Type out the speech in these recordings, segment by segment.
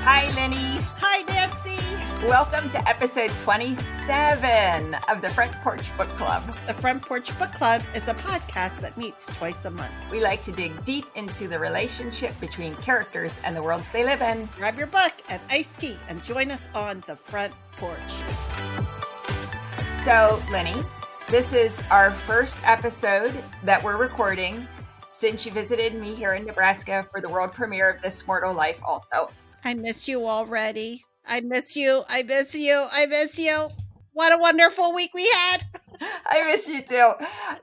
Hi, Lenny. Hi, Nancy. Welcome to episode 27 of the Front Porch Book Club. The Front Porch Book Club is a podcast that meets twice a month. We like to dig deep into the relationship between characters and the worlds they live in. Grab your book and iced tea and join us on the Front Porch. So, Lenny, this is our first episode that we're recording since you visited me here in Nebraska for the world premiere of This Mortal Life also. I miss you already. I miss you. I miss you. I miss you. What a wonderful week we had. I miss you too.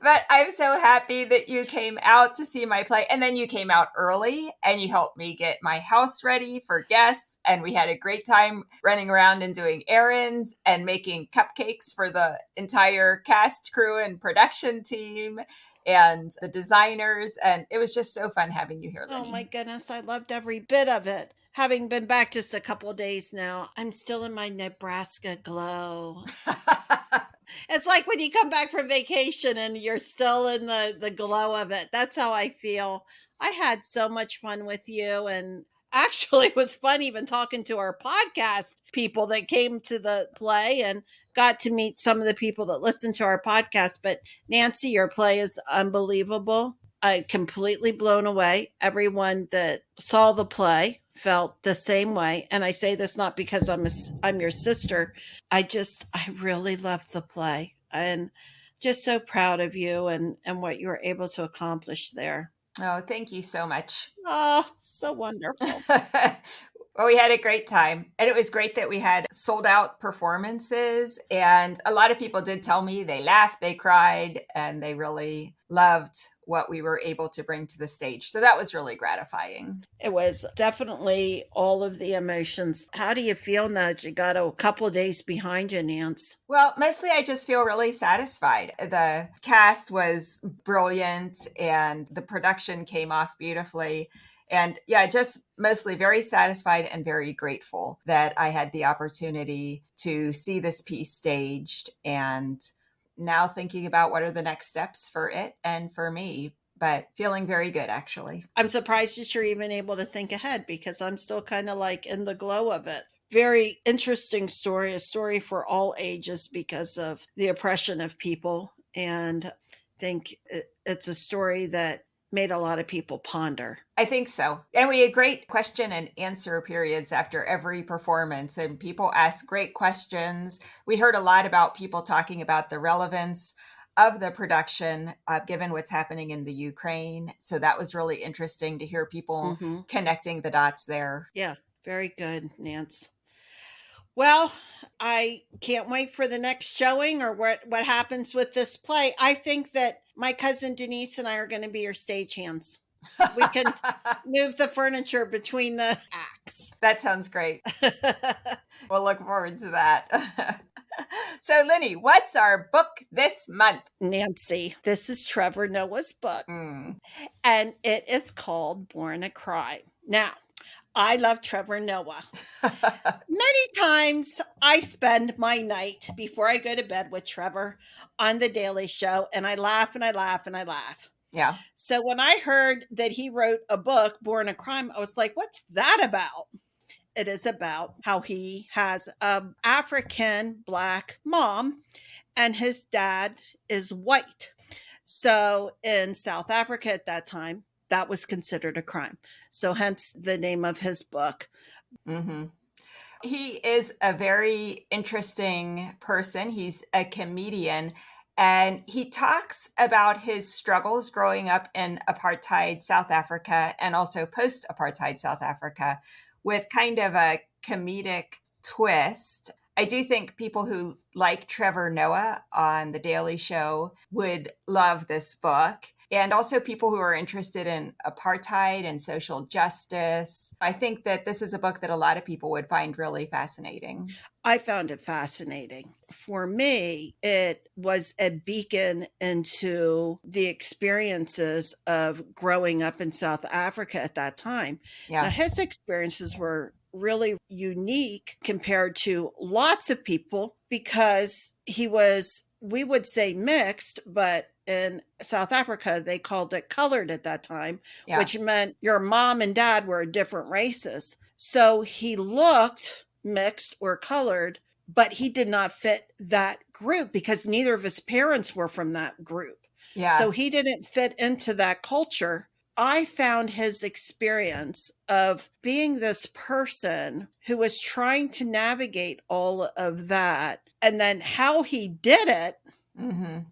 But I'm so happy that you came out to see my play. And then you came out early and you helped me get my house ready for guests. And we had a great time running around and doing errands and making cupcakes for the entire cast, crew, and production team and the designers. And it was just so fun having you here, Lenny. Oh my goodness. I loved every bit of it. Having been back just a couple of days now, I'm still in my Nebraska glow. It's like when you come back from vacation and you're still in the glow of it. That's how I feel. I had so much fun with you. And actually, it was fun even talking to our podcast people that came to the play and got to meet some of the people that listen to our podcast. But Nancy, your play is unbelievable. I completely blown away. Everyone that saw the play felt the same way. And I say this not because I'm your sister. I really loved the play and just so proud of you and what you were able to accomplish there. Oh, thank you so much. Oh, so wonderful. Well, we had a great time. And it was great that we had sold out performances. And a lot of people did tell me they laughed, they cried, and they really loved what we were able to bring to the stage. So that was really gratifying. It was definitely all of the emotions. How do you feel now that you got a couple of days behind you, Nance? Well, mostly I just feel really satisfied. The cast was brilliant and the production came off beautifully. And yeah, just mostly very satisfied and very grateful that I had the opportunity to see this piece staged, and now thinking about what are the next steps for it and for me, but feeling very good, actually. I'm surprised that you're even able to think ahead because I'm still kind of like in the glow of it. Very interesting story, a story for all ages because of the oppression of people. And I think it's a story that made a lot of people ponder. I think so. And we had great question and answer periods after every performance, and people asked great questions. We heard a lot about people talking about the relevance of the production, given what's happening in the Ukraine. So that was really interesting to hear people connecting the dots there. Yeah, very good, Nance. Well, I can't wait for the next showing or what happens with this play. I think that my cousin Denise and I are going to be your stagehands. We can move the furniture between the acts. That sounds great. We'll look forward to that. So, Lenny, what's our book this month? Nancy, this is Trevor Noah's book, and it is called Born a Crime. Now, I love Trevor Noah. Many times I spend my night before I go to bed with Trevor on The Daily Show, and I laugh and I laugh and I laugh. Yeah. So when I heard that he wrote a book, Born a Crime, I was like, what's that about? It is about how he has an African Black mom and his dad is white. So in South Africa at that time, that was considered a crime. So hence the name of his book. Mm-hmm. He is a very interesting person. He's a comedian, and he talks about his struggles growing up in apartheid South Africa and also post-apartheid South Africa with kind of a comedic twist. I do think people who like Trevor Noah on The Daily Show would love this book. And also people who are interested in apartheid and social justice. I think that this is a book that a lot of people would find really fascinating. I found it fascinating. For me, it was a beacon into the experiences of growing up in South Africa at that time. Yeah. Now, his experiences were really unique compared to lots of people because he was, we would say mixed, but in South Africa, they called it colored at that time, which meant your mom and dad were different races. So he looked mixed or colored, but he did not fit that group because neither of his parents were from that group. Yeah. So he didn't fit into that culture. I found his experience of being this person who was trying to navigate all of that and then how he did it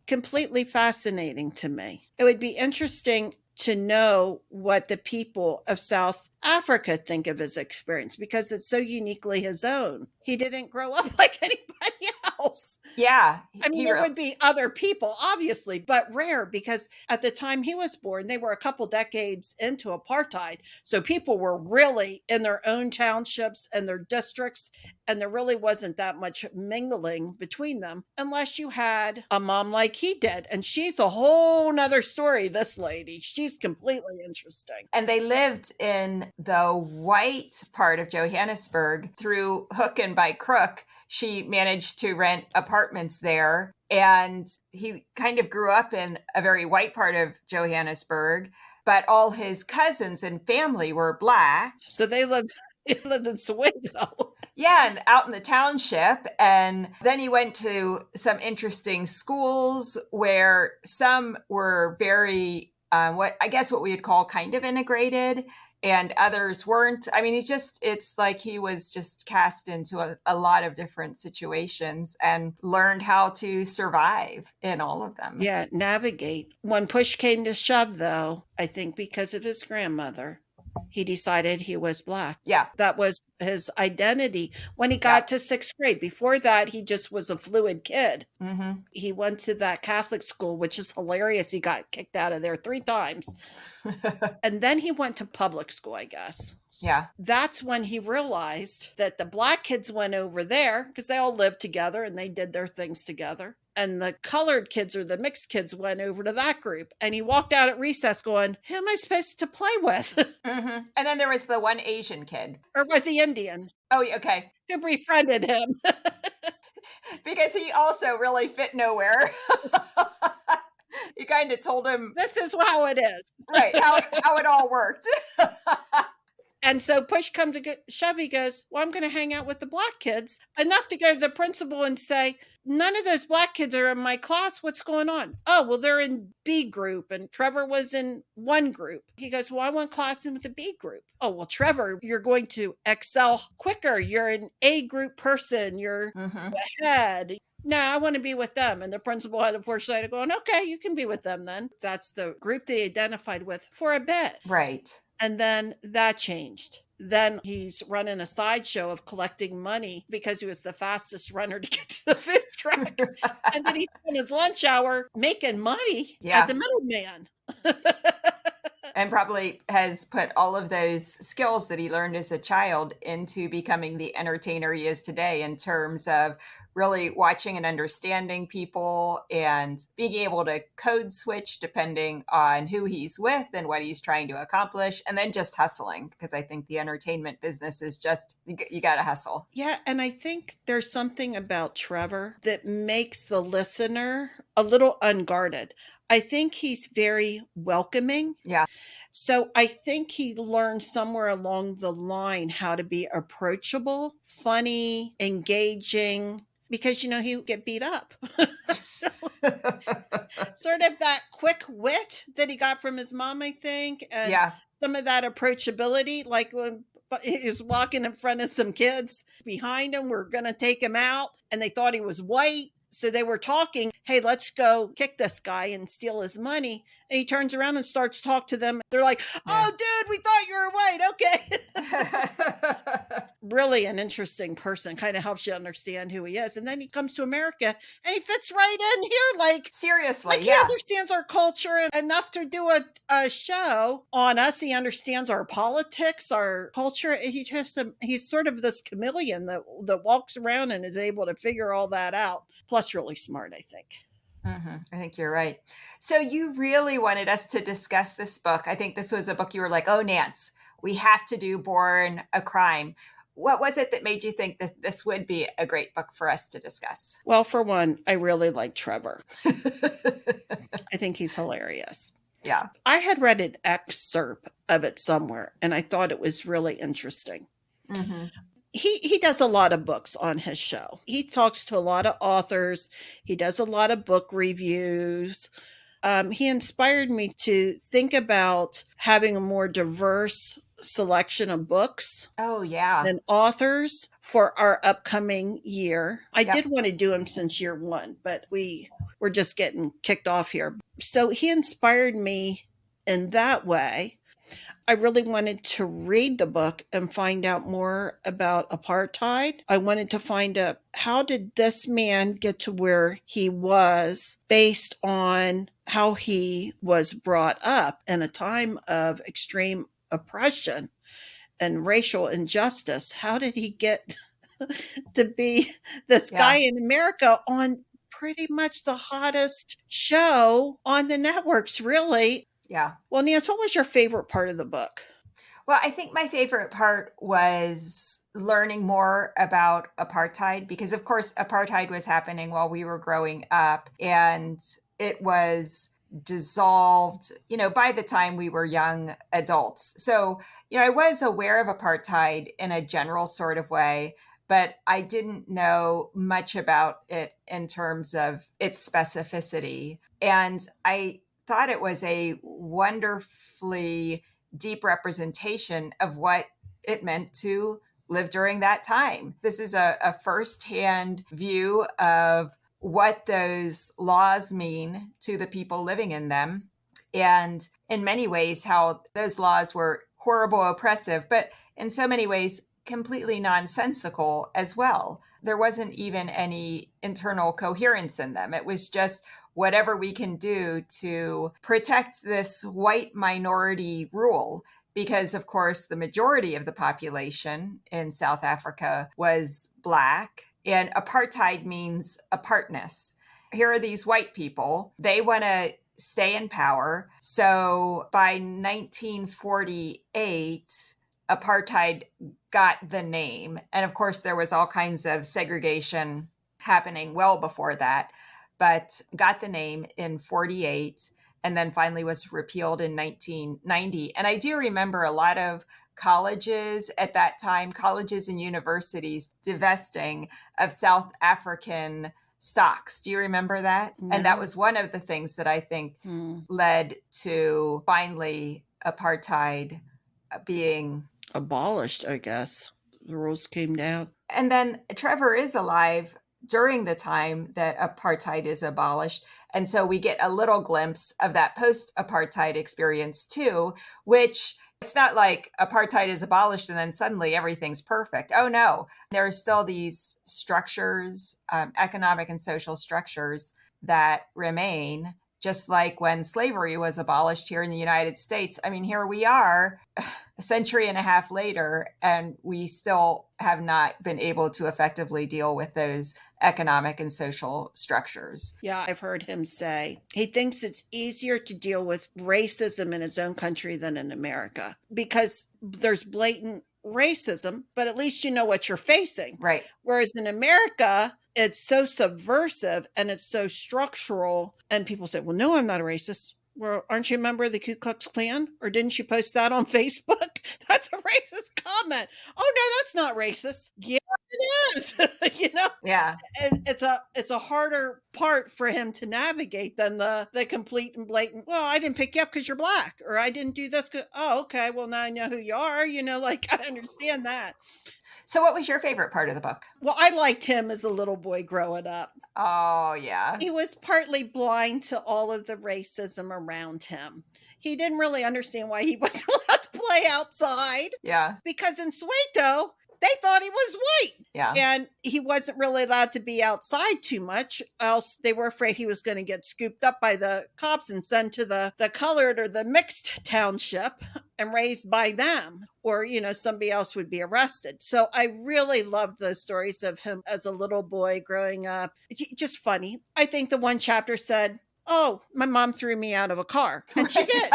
completely fascinating to me. It would be interesting to know what the people of South Africa think of his experience because it's so uniquely his own. He didn't grow up like anybody else. Yeah. I mean, there would be other people, obviously, but rare because at the time he was born, they were a couple decades into apartheid. So people were really in their own townships and their districts, and there really wasn't that much mingling between them unless you had a mom like he did. And she's a whole nother story, this lady. She's completely interesting. And they lived in the white part of Johannesburg through hook and by crook. She managed to rent apartments there. And he kind of grew up in a very white part of Johannesburg, but all his cousins and family were Black. So they lived in Soweto. Yeah, and out in the township. And then he went to some interesting schools where some were very, what we would call kind of integrated, and others weren't. I mean, it's like he was just cast into a lot of different situations and learned how to survive in all of them. Yeah, navigate. When push came to shove, though, I think because of his grandmother, he decided he was Black. Yeah. That was his identity when he got to sixth grade. Before that, he just was a fluid kid. He went to that Catholic school, which is hilarious. He got kicked out of there 3 times. And then he went to public school, I guess. Yeah. That's when he realized that the Black kids went over there because they all lived together and they did their things together. And the colored kids or the mixed kids went over to that group. And he walked out at recess going, who am I supposed to play with? And then there was the one Asian kid. Or was he Indian? Oh, okay. Who befriended him. Because he also really fit nowhere. He kind of told him, this is how it is. Right, how it all worked. And so push come to shove, he goes, well, I'm going to hang out with the Black kids enough to go to the principal and say, none of those Black kids are in my class. What's going on? Oh, well, they're in B group and Trevor was in one group. He goes, well, I want class in with the B group. Oh, well, Trevor, you're going to excel quicker. You're an A group person. You're ahead. No, I want to be with them. And the principal had the foresight of going, okay, you can be with them then. That's the group they identified with for a bit. Right. And then that changed. Then he's running a sideshow of collecting money because he was the fastest runner to get to the food truck. And then he spent his lunch hour making money as a middleman. And probably has put all of those skills that he learned as a child into becoming the entertainer he is today, in terms of really watching and understanding people and being able to code switch depending on who he's with and what he's trying to accomplish, and then just hustling, because I think the entertainment business is just, you got to hustle. Yeah, and I think there's something about Trevor that makes the listener a little unguarded. I think he's very welcoming. Yeah. So I think he learned somewhere along the line how to be approachable, funny, engaging, because, he would get beat up. So, sort of that quick wit that he got from his mom, I think. And some of that approachability, like when he was walking in front of some kids behind him, were going to take him out, and they thought he was white. So they were talking, hey, let's go kick this guy and steal his money. And he turns around and starts to talk to them. They're like, oh, dude, we thought you were white. Okay. Really an interesting person. Kind of helps you understand who he is. And then he comes to America and he fits right in here. Like, seriously, he understands our culture enough to do a show on us. He understands our politics, our culture. He's sort of this chameleon that walks around and is able to figure all that out. Plus really smart, I think. I think you're right. So you really wanted us to discuss this book. I think this was a book you were like, oh, Nance, we have to do Born a Crime. What was it that made you think that this would be a great book for us to discuss? Well, for one, I really like Trevor. I think he's hilarious. Yeah. I had read an excerpt of it somewhere, and I thought it was really interesting. Hmm. He does a lot of books on his show. He talks to a lot of authors. He does a lot of book reviews. He inspired me to think about having a more diverse selection of books Oh, yeah. and authors for our upcoming year. I did Yep. want to do them since year one, but we were just getting kicked off here. So he inspired me in that way. I really wanted to read the book and find out more about apartheid. I wanted to find out, how did this man get to where he was based on how he was brought up in a time of extreme oppression and racial injustice. How did he get to be this guy Yeah. in America on pretty much the hottest show on the networks, really? Yeah. Well, Nance, what was your favorite part of the book? Well, I think my favorite part was learning more about apartheid because, of course, apartheid was happening while we were growing up and it was dissolved, by the time we were young adults. So, I was aware of apartheid in a general sort of way, but I didn't know much about it in terms of its specificity. And I thought it was a wonderfully deep representation of what it meant to live during that time. This is a firsthand view of what those laws mean to the people living in them. And in many ways, how those laws were horrible, oppressive, but in so many ways, completely nonsensical as well. There wasn't even any internal coherence in them. It was just whatever we can do to protect this white minority rule. Because, of course, the majority of the population in South Africa was Black, and apartheid means apartness. Here are these white people, they want to stay in power. So by 1948, apartheid got the name. And of course, there was all kinds of segregation happening well before that, but got the name in 48 and then finally was repealed in 1990. And I do remember a lot of colleges at that time, colleges and universities divesting of South African stocks. Do you remember that? And that No. was one of the things that I think Hmm. led to finally apartheid being. Abolished, I guess. The rules came down. And then Trevor is alive during the time that apartheid is abolished. And so we get a little glimpse of that post apartheid experience too, which it's not like apartheid is abolished and then suddenly everything's perfect. Oh, no. There are still these structures, economic and social structures that remain, just like when slavery was abolished here in the United States. I mean, here we are a century and a half later, and we still have not been able to effectively deal with those economic and social structures. Yeah, I've heard him say he thinks it's easier to deal with racism in his own country than in America because there's blatant racism, but at least you know what you're facing. Right. Whereas in America, it's so subversive and it's so structural. And people say, well, no, I'm not a racist. Well, aren't you a member of the Ku Klux Klan? Or didn't you post that on Facebook? That's a racist comment. Oh, no, that's not racist. Yeah, it is. Yeah. It's a harder part for him to navigate than the complete and blatant, well, I didn't pick you up because you're Black, or I didn't do this. Oh, okay. Well, now I know who you are. Like, I understand that. So, what was your favorite part of the book? Well, I liked him as a little boy growing up. Oh, yeah. He was partly blind to all of the racism around him. He didn't really understand why he wasn't allowed to play outside. Yeah. Because in Soweto, they thought he was white. Yeah. And he wasn't really allowed to be outside too much, else they were afraid he was going to get scooped up by the cops and sent to the colored or the mixed township and raised by them. Or, somebody else would be arrested. So I really loved those stories of him as a little boy growing up. Just funny. I think the one chapter said, oh, my mom threw me out of a car. And she did.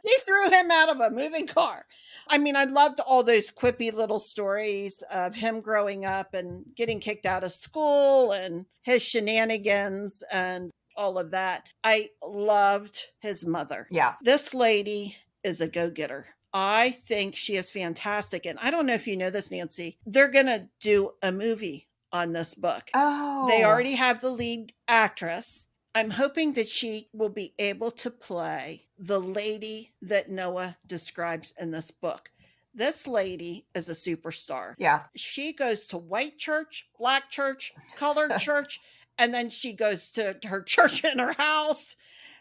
She threw him out of a moving car. I mean, I loved all those quippy little stories of him growing up and getting kicked out of school and his shenanigans and all of that. I loved his mother. Yeah. This lady is a go-getter. I think she is fantastic. And I don't know if you know this, Nancy. They're going to do a movie on this book. They Oh, already have the lead actress. I'm hoping that she will be able to play the lady that Noah describes in this book. This lady is a superstar. yeah. She goes to white church, black church, colored church, and then she goes to her church in her house.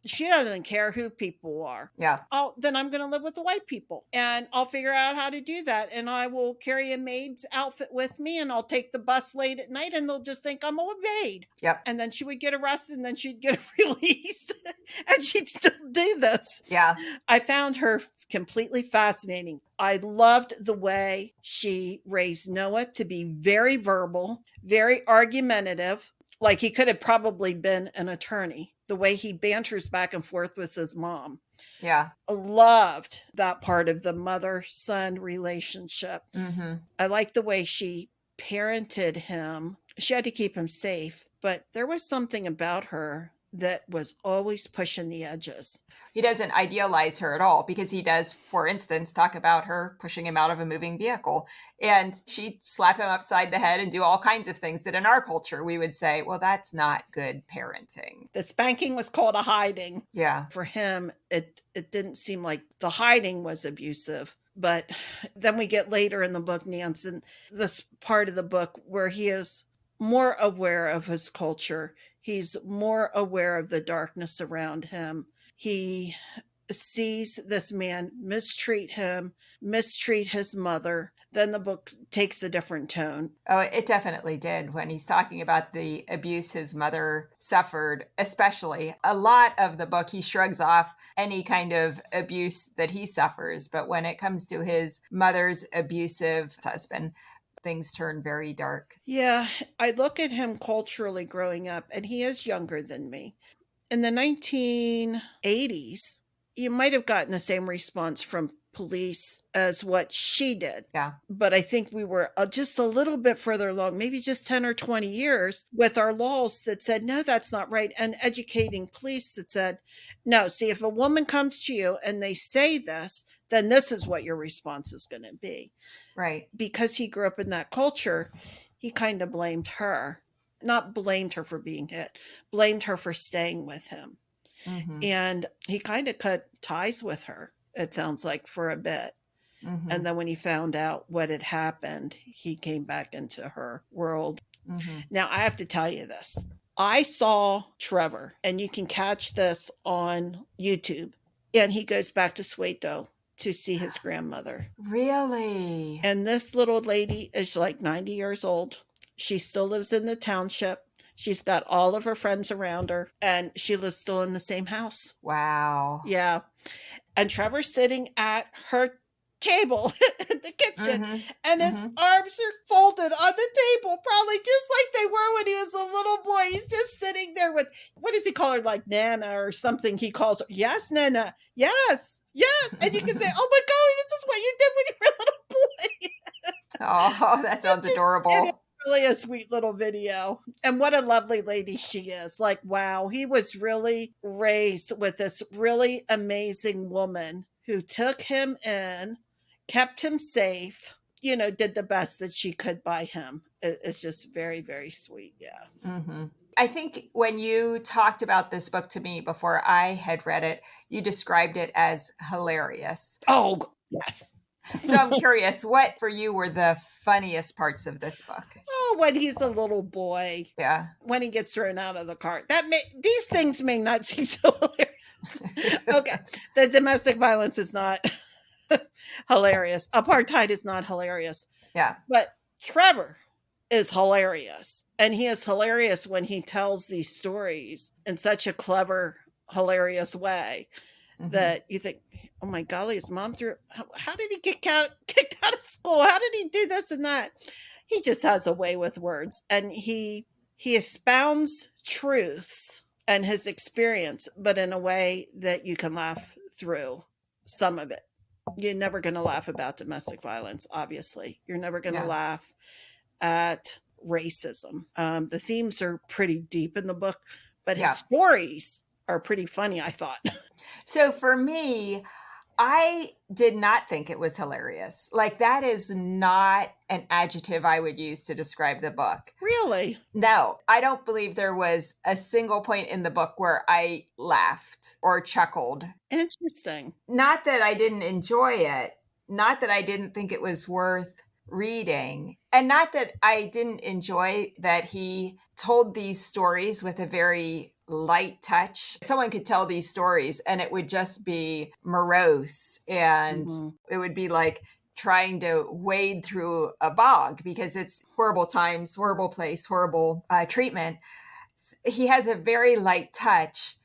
She doesn't care who people are. Yeah. Oh, then I'm going to live with the white people and I'll figure out how to do that. And I will carry a maid's outfit with me and I'll take the bus late at night and they'll just think I'm a maid. Yep. And then she would get arrested and then she'd get released and she'd still do this. Yeah. I found her completely fascinating. I loved the way she raised Noah to be very verbal, very argumentative. Like he could have probably been an attorney, the way he banters back and forth with his mom. Yeah. Loved that part of the mother-son relationship. Mm-hmm. I like the way she parented him. She had to keep him safe, but there was something about her that was always pushing the edges. He doesn't idealize her at all because he does, for instance, talk about her pushing him out of a moving vehicle. And she'd slap him upside the head and do all kinds of things that in our culture we would say, well, that's not good parenting. The spanking was called a hiding. Yeah. For him, it didn't seem like the hiding was abusive. But then we get later in the book, Nancy, this part of the book where he is more aware of his culture. He's more aware of the darkness around him. He sees this man mistreat him, mistreat his mother. Then the book takes a different tone. Oh, it definitely did when he's talking about the abuse his mother suffered, especially. A lot of the book, he shrugs off any kind of abuse that he suffers. But when it comes to his mother's abusive husband, things turn very dark. Yeah, I look at him culturally growing up, and he is younger than me. In the 1980s, you might have gotten the same response from police as what she did. Yeah. But I think we were just a little bit further along, maybe just 10 or 20 years with our laws that said, no, that's not right. And educating police that said, no, see, if a woman comes to you and they say this, then this is what your response is going to be. Right. Because he grew up in that culture, he kind of blamed her. Not blamed her for being hit, blamed her for staying with him. Mm-hmm. And he kind of cut ties with her, it sounds like, for a bit. Mm-hmm. And then when he found out what had happened, he came back into her world. Mm-hmm. Now, I have to tell you this. I saw Trevor, and you can catch this on YouTube, and he goes back to Soweto to see his grandmother. Really? And this little lady is like 90 years old. She still lives in the township. She's got all of her friends around her, and she lives still in the same house. Wow. Yeah. And Trevor's sitting at her table in the kitchen, Mm-hmm. and his arms are folded on the table, probably just like they were when he was a little boy. He's just sitting there with, what does he call her, like Nana or something he calls her? Yes, Nana. Yes. Yes. And you can say, oh my golly, this is what you did when you were a little boy. Oh, that sounds adorable. It is really a sweet little video. And what a lovely lady she is. Like, wow, he was really raised with this really amazing woman who took him in, kept him safe, you know, did the best that she could by him. It's just very, very sweet. Yeah. Mm-hmm. I think when you talked about this book to me before I had read it, you described it as hilarious. Oh, yes. So I'm curious, what for you were the funniest parts of this book? Oh, when he's a little boy. Yeah. When he gets thrown out of the car. These things may not seem so hilarious. Okay. The domestic violence is not hilarious. Apartheid is not hilarious. Yeah. But Trevor is hilarious. And he is hilarious when he tells these stories in such a clever, hilarious way that you think, oh my golly, his mom threw, how did he get kicked out of school? How did he do this and that? He just has a way with words, and he expounds truths and his experience, but in a way that you can laugh through some of it. You're never going to laugh about domestic violence, obviously. You're never going to laugh at racism. The themes are pretty deep in the book, but his stories are pretty funny, I thought. So for me, I did not think it was hilarious. Like, that is not an adjective I would use to describe the book. Really? No, I don't believe there was a single point in the book where I laughed or chuckled. Interesting. Not that I didn't enjoy it, not that I didn't think it was worth reading, and not that I didn't enjoy that he told these stories with a very light touch. Someone could tell these stories and it would just be morose, and Mm-hmm. it would be like trying to wade through a bog because it's horrible times, horrible place, horrible treatment. He has a very light touch,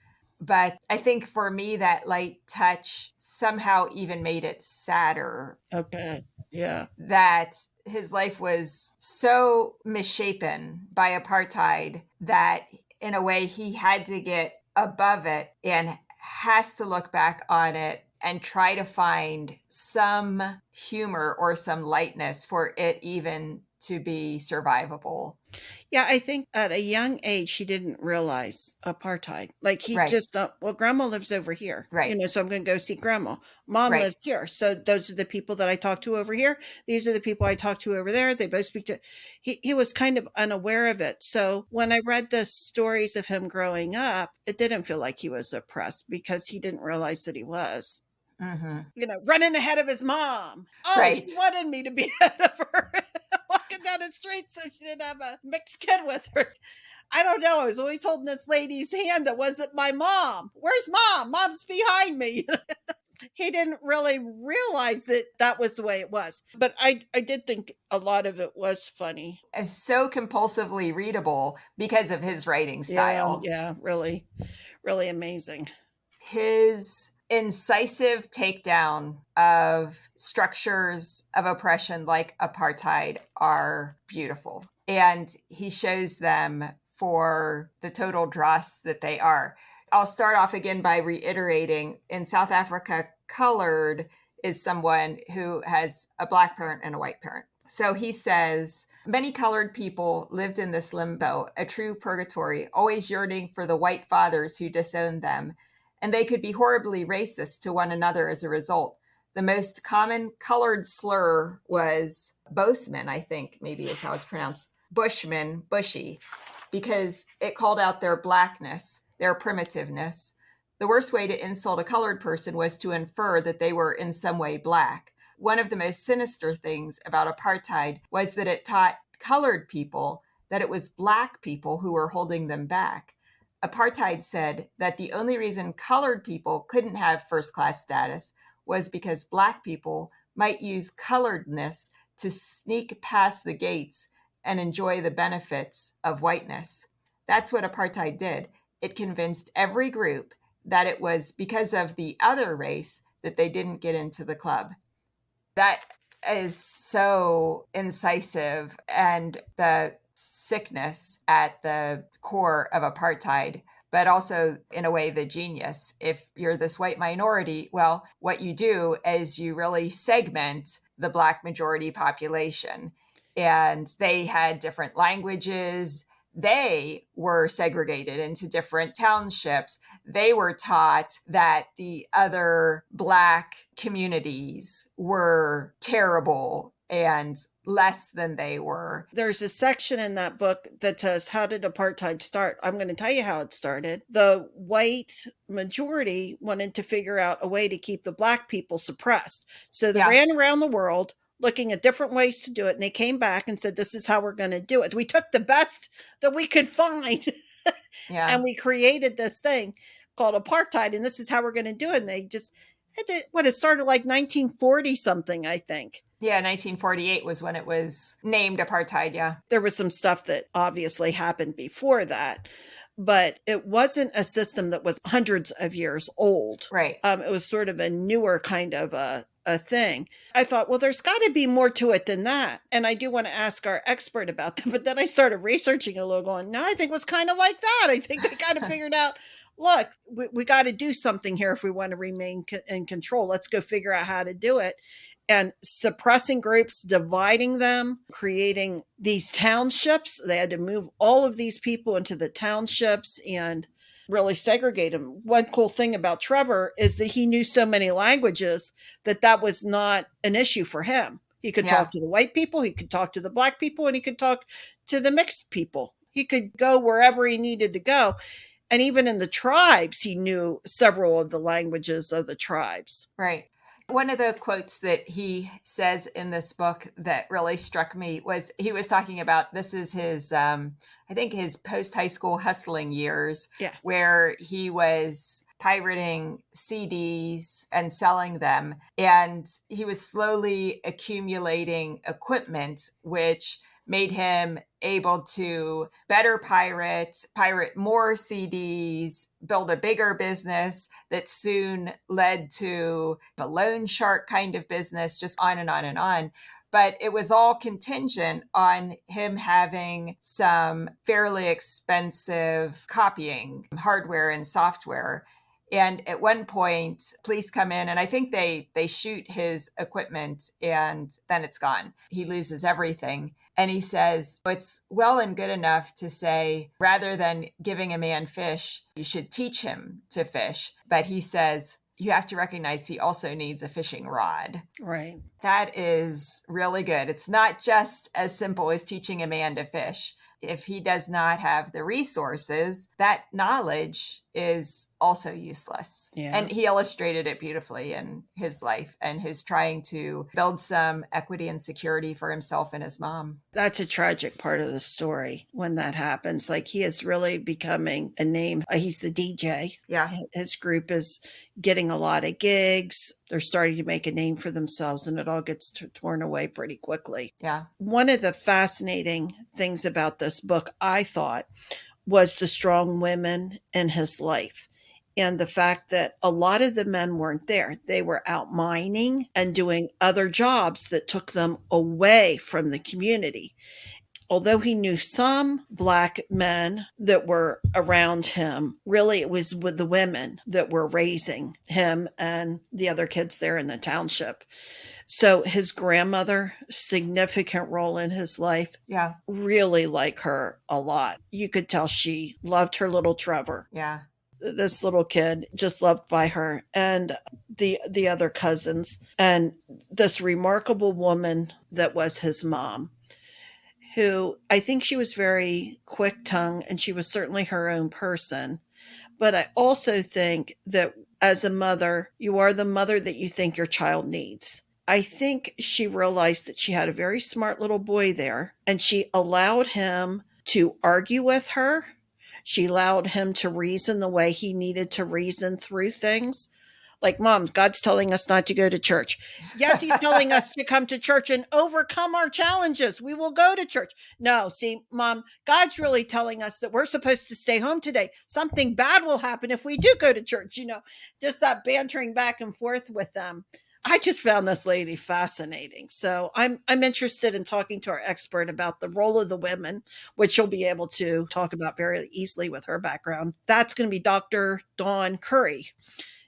but I think for me, that light touch somehow even made it sadder Okay. Yeah. that his life was so misshapen by apartheid that in a way he had to get above it and has to look back on it and try to find some humor or some lightness for it even to be survivable. Yeah, I think at a young age he didn't realize apartheid. Like he Right, just well, grandma lives over here, right, so I'm going to go see grandma. Mom right. lives here, so those are the people that I talk to over here. These are the people I talk to over there. They both speak to. He was kind of unaware of it. So when I read the stories of him growing up, it didn't feel like he was oppressed because he didn't realize that he was. Hmm. Running ahead of his mom. Oh, she Right. wanted me to be ahead of her. Walking down the street so she didn't have a mixed kid with her. I don't know. I was always holding this lady's hand that wasn't my mom. Where's mom? Mom's behind me. He didn't really realize that that was the way it was. But I did think a lot of it was funny. Is so compulsively readable because of his writing Yeah, style. yeah, really, really amazing. His incisive takedown of structures of oppression like apartheid are beautiful. And he shows them for the total dross that they are. I'll start off again by reiterating in South Africa, colored is someone who has a Black parent and a white parent. So he says, many colored people lived in this limbo, a true purgatory, always yearning for the white fathers who disowned them, and they could be horribly racist to one another as a result. The most common colored slur was Boseman, I think maybe is how it's pronounced. Bushman, bushy, because it called out their blackness, their primitiveness. The worst way to insult a colored person was to infer that they were in some way Black. One of the most sinister things about apartheid was that it taught colored people that it was Black people who were holding them back. Apartheid said that the only reason colored people couldn't have first class status was because Black people might use coloredness to sneak past the gates and enjoy the benefits of whiteness. That's what apartheid did. It convinced every group that it was because of the other race that they didn't get into the club. That is so incisive, and the sickness at the core of apartheid, but also in a way the genius. If you're this white minority, well, what you do is you really segment the Black majority population, and they had different languages. They were segregated into different townships. They were taught that the other Black communities were terrible and less than they were. There's a section in that book that says, how did apartheid start? I'm going to tell you how it started. The white majority wanted to figure out a way to keep the Black people suppressed. So they Yeah. ran around the world looking at different ways to do it. And they came back and said, this is how we're going to do it. We took the best that we could find Yeah. and we created this thing called apartheid. And this is how we're going to do it. And they just, it started like 1940 something, I think. Yeah, 1948 was when it was named apartheid. Yeah. There was some stuff that obviously happened before that, but it wasn't a system that was hundreds of years old. Right. It was sort of a newer kind of a thing. I thought, well, there's got to be more to it than that. And I do want to ask our expert about that. But then I started researching a little, going, no, I think it was kind of like that. I think they kind of figured out, look, we got to do something here if we want to remain in control. Let's go figure out how to do it. And suppressing groups, dividing them, creating these townships. They had to move all of these people into the townships. And really segregate them. One cool thing about Trevor is that he knew so many languages that was not an issue for him. He could Yeah. talk to the white people, he could talk to the black people, and he could talk to the mixed people. He could go wherever he needed to go. And even in the tribes, he knew several of the languages of the tribes. Right. One of the quotes that he says in this book that really struck me was he was talking about this is his, I think his post high school hustling years, Yeah. where he was pirating CDs and selling them. And he was slowly accumulating equipment, which made him able to better pirate more CDs, build a bigger business that soon led to a loan shark kind of business, just on and on and on. But it was all contingent on him having some fairly expensive copying hardware and software. And at one point, police come in, and I think they shoot his equipment, and then it's gone. He loses everything. And he says, it's well and good enough to say, rather than giving a man fish, you should teach him to fish. But he says, you have to recognize he also needs a fishing rod. Right. That is really good. It's not just as simple as teaching a man to fish. If he does not have the resources, that knowledge is also useless. Yeah. And he illustrated it beautifully in his life and his trying to build some equity and security for himself and his mom. That's a tragic part of the story when that happens. Like, he is really becoming a name. He's the DJ. Yeah. His group is getting a lot of gigs. They're starting to make a name for themselves, and it all gets torn away pretty quickly. Yeah. One of the fascinating things about this book, I thought, was the strong women in his life. And the fact that a lot of the men weren't there. They were out mining and doing other jobs that took them away from the community. Although he knew some Black men that were around him, really it was with the women that were raising him and the other kids there in the township. So his grandmother, significant role in his life. Yeah. Really like her a lot. You could tell she loved her little Trevor. Yeah. This little kid, just loved by her, and the other cousins, and this remarkable woman that was his mom, who I think she was very quick-tongued, and she was certainly her own person. But I also think that as a mother, you are the mother that you think your child needs. I think she realized that she had a very smart little boy there, and she allowed him to argue with her. She allowed him to reason the way he needed to reason through things. Like, Mom, God's telling us not to go to church. Yes, he's telling us to come to church and overcome our challenges. We will go to church. No, see, Mom, God's really telling us that we're supposed to stay home today. Something bad will happen if we do go to church. Just that bantering back and forth with them. I just found this lady fascinating. So I'm interested in talking to our expert about the role of the women, which you'll be able to talk about very easily with her background. That's going to be Dr. Dawn Curry.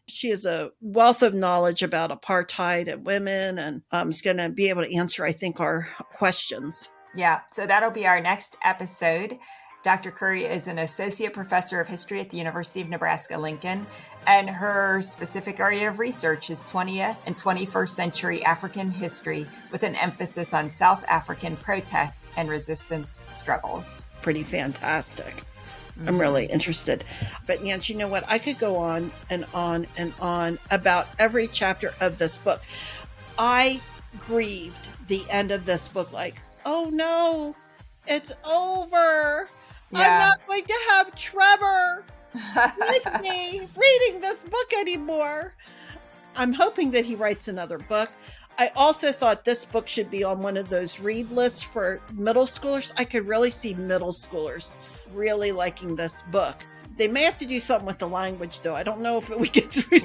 She has a wealth of knowledge about apartheid and women, and is going to be able to answer, I think, our questions. Yeah, so that'll be our next episode. Dr. Curry is an associate professor of history at the University of Nebraska-Lincoln, and her specific area of research is 20th and 21st century African history, with an emphasis on South African protest and resistance struggles. Pretty fantastic. I'm really interested. But Nancy, you know what? I could go on and on and on about every chapter of this book. I grieved the end of this book like, oh no, it's over. Yeah. I'm not going to have Trevor with me reading this book anymore. I'm hoping that he writes another book. I also thought this book should be on one of those read lists for middle schoolers. I could really see middle schoolers really liking this book. They may have to do something with the language, though. I don't know if we get through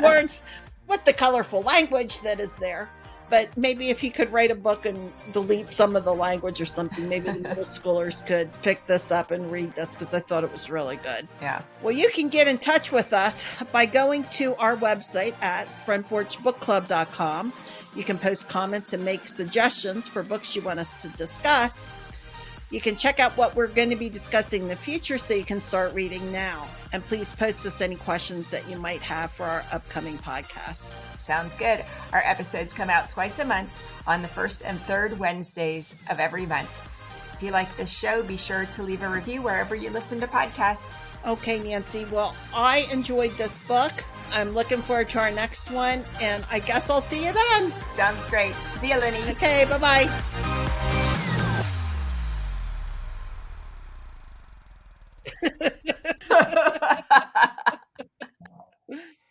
words with the colorful language that is there. But maybe if he could write a book and delete some of the language or something, maybe the middle schoolers could pick this up and read this, because I thought it was really good. Yeah. Well, you can get in touch with us by going to our website at frontporchbookclub.com. You can post comments and make suggestions for books you want us to discuss. You can check out what we're going to be discussing in the future so you can start reading now. And please post us any questions that you might have for our upcoming podcasts. Sounds good. Our episodes come out twice a month on the first and third Wednesdays of every month. If you like this show, be sure to leave a review wherever you listen to podcasts. Okay, Nancy. Well, I enjoyed this book. I'm looking forward to our next one, and I guess I'll see you then. Sounds great. See you, Lenny. Okay, bye-bye.